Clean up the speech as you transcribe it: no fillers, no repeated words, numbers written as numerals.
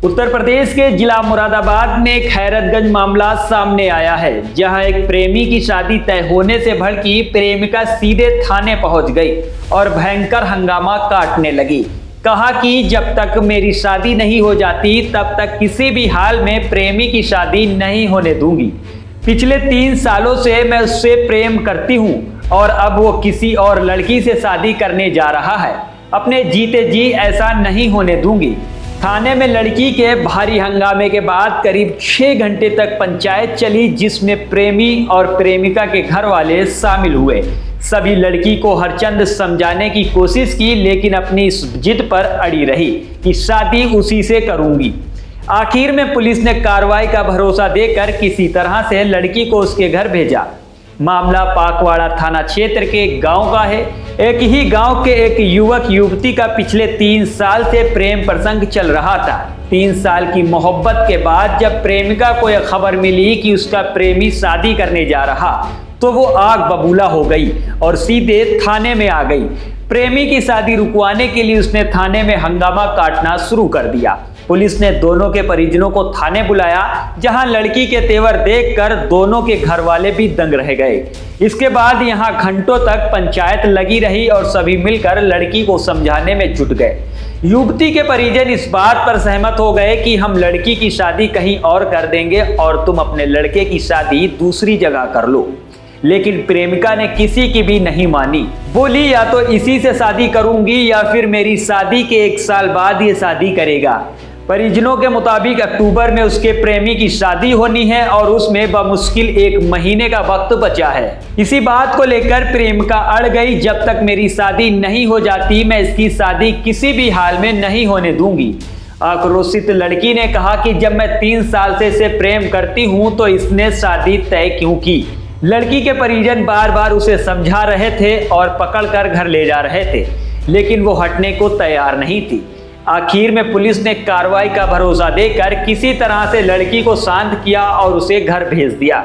उत्तर प्रदेश के जिला मुरादाबाद में एक हैरतगंज मामला सामने आया है, जहां एक प्रेमी की शादी तय होने से भड़की प्रेमिका सीधे थाने पहुंच गई और भयंकर हंगामा काटने लगी। कहा कि जब तक मेरी शादी नहीं हो जाती तब तक किसी भी हाल में प्रेमी की शादी नहीं होने दूंगी। पिछले 3 सालों से मैं उससे प्रेम करती हूं और अब वो किसी और लड़की से शादी करने जा रहा है। अपने जीते जी ऐसा नहीं होने दूंगी। थाने में लड़की के भारी हंगामे के बाद करीब 6 घंटे तक पंचायत चली, जिसमें प्रेमी और प्रेमिका के घर वाले शामिल हुए। सभी लड़की को हरचंद समझाने की कोशिश की, लेकिन अपनी इस जिद पर अड़ी रही कि शादी उसी से करूंगी। आखिर में पुलिस ने कार्रवाई का भरोसा देकर किसी तरह से लड़की को उसके घर भेजा। मामला पाकवाड़ा थाना क्षेत्र के एक गांव का है। एक ही गांव के एक युवक युवती का पिछले 3 साल से प्रेम प्रसंग चल रहा था। 3 साल की मोहब्बत के बाद जब प्रेमिका को यह खबर मिली कि उसका प्रेमी शादी करने जा रहा, तो वो आग बबूला हो गई और सीधे थाने में आ गई। प्रेमी की शादी रुकवाने के लिए उसने थाने में हंगामा काटना शुरू कर दिया। पुलिस ने दोनों के परिजनों को थाने बुलाया, जहां लड़की के तेवर देखकर दोनों के घर वाले भी दंग रह गए। इसके बाद यहां घंटों तक पंचायत लगी रही और सभी मिलकर लड़की को समझाने में जुट गए। युवती के परिजन इस बात पर सहमत हो गए कि हम लड़की की शादी कहीं और कर देंगे और तुम अपने लड़के की शादी दूसरी जगह कर लो। लेकिन प्रेमिका ने किसी की भी नहीं मानी। बोली, या तो इसी से शादी करूंगी या फिर मेरी शादी के 1 साल बाद ये शादी करेगा। परिजनों के मुताबिक अक्टूबर में उसके प्रेमी की शादी होनी है और उसमें बमुश्किल 1 महीने का वक्त बचा है। इसी बात को लेकर प्रेमिका अड़ गई, जब तक मेरी शादी नहीं हो जाती मैं इसकी शादी किसी भी हाल में नहीं होने दूंगी। आक्रोशित लड़की ने कहा कि जब मैं 3 साल से इसे प्रेम करती हूं तो इसने शादी तय क्यों की। लड़की के परिजन बार बार उसे समझा रहे थे और पकड़कर घर ले जा रहे थे, लेकिन वो हटने को तैयार नहीं थी। आखिर में पुलिस ने कार्रवाई का भरोसा देकर किसी तरह से लड़की को शांत किया और उसे घर भेज दिया।